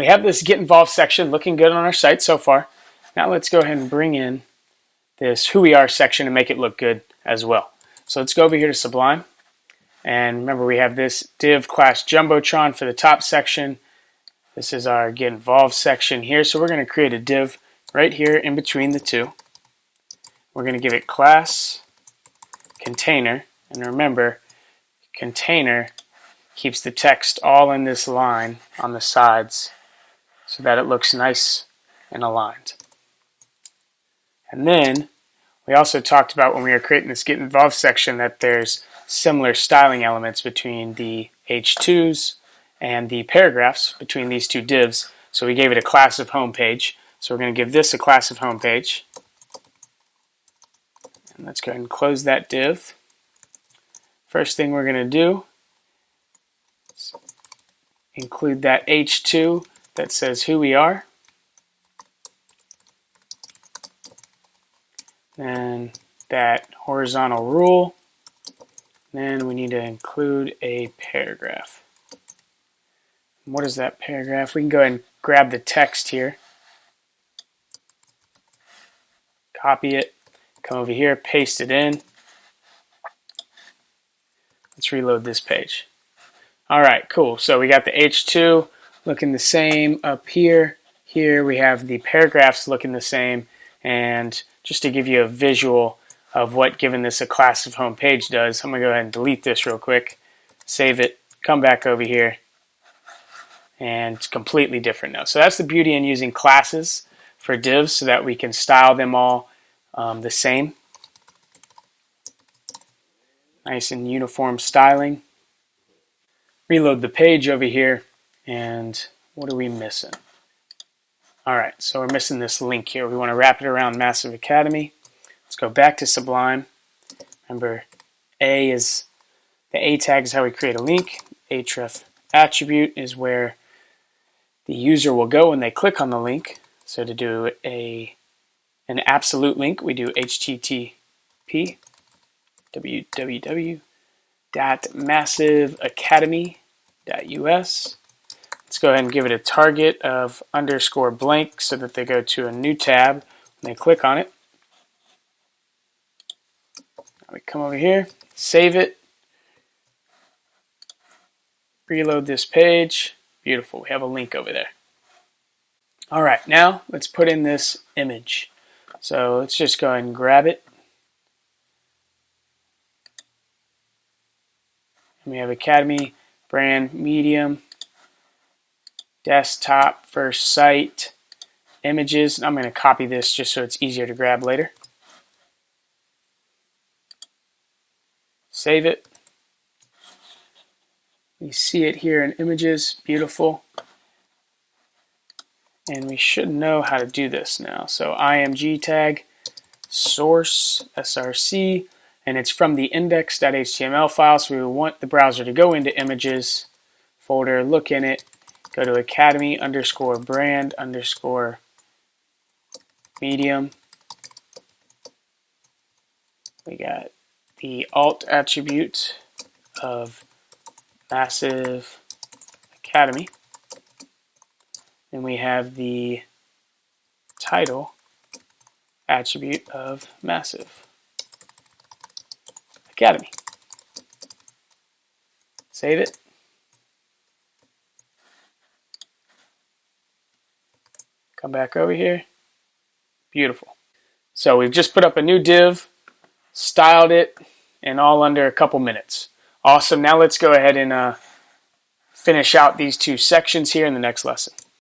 we have this Get Involved section looking good on our site so far. Now let's go ahead and bring in this Who We Are section and make it look good as well. So let's go over here to Sublime. And remember, we have this div class Jumbotron for the top section. This is our Get Involved section here. So we're going to create a div right here in between the two. We're going to give it class container. And remember, container keeps the text all in this line on the sides so that it looks nice and aligned. And then we also talked about when we were creating this Get Involved section that there's similar styling elements between the H2s and the paragraphs between these two divs. So we gave it a class of homepage. So we're going to give this a class of homepage. And let's go ahead and close that div. First thing we're going to do is include that H2 that says Who We Are. Then that horizontal rule. Then we need to include a paragraph. What is that paragraph? We can go ahead and grab the text here. Copy it. Come over here, paste it in. Let's reload this page. Alright, cool. So we got the H2 looking the same up here. Here we have the paragraphs looking the same. And just to give you a visual of what giving this a class of home page does, I'm going to go ahead and delete this real quick, save it, come back over here, and it's completely different now. So that's the beauty in using classes for divs so that we can style them all the same. Nice and uniform styling. Reload the page over here, and what are we missing? Alright, so we're missing this link here. We want to wrap it around Massive Academy. Let's go back to Sublime. Remember, the A tag is how we create a link. Href attribute is where the user will go when they click on the link. So to do an absolute link, we do http www.massiveacademy.us. Let's go ahead and give it a target of _blank so that they go to a new tab when they click on it. Now we come over here, save it, reload this page. Beautiful, we have a link over there. Alright, now let's put in this image. So let's just go ahead and grab it. And we have Academy, brand, medium, desktop, first site, images. I'm going to copy this just so it's easier to grab later. Save it. We see it here in images. Beautiful. And we should know how to do this now. So img tag, source, src, and it's from the index.html file. So we want the browser to go into images folder, look in it, go to academy _brand _medium. We got the alt attribute of Massive Academy. And we have the title attribute of Massive Academy. Save it. Come back over here. Beautiful. So we've just put up a new div, styled it, and all under a couple minutes. Awesome. Now let's go ahead and finish out these two sections here in the next lesson.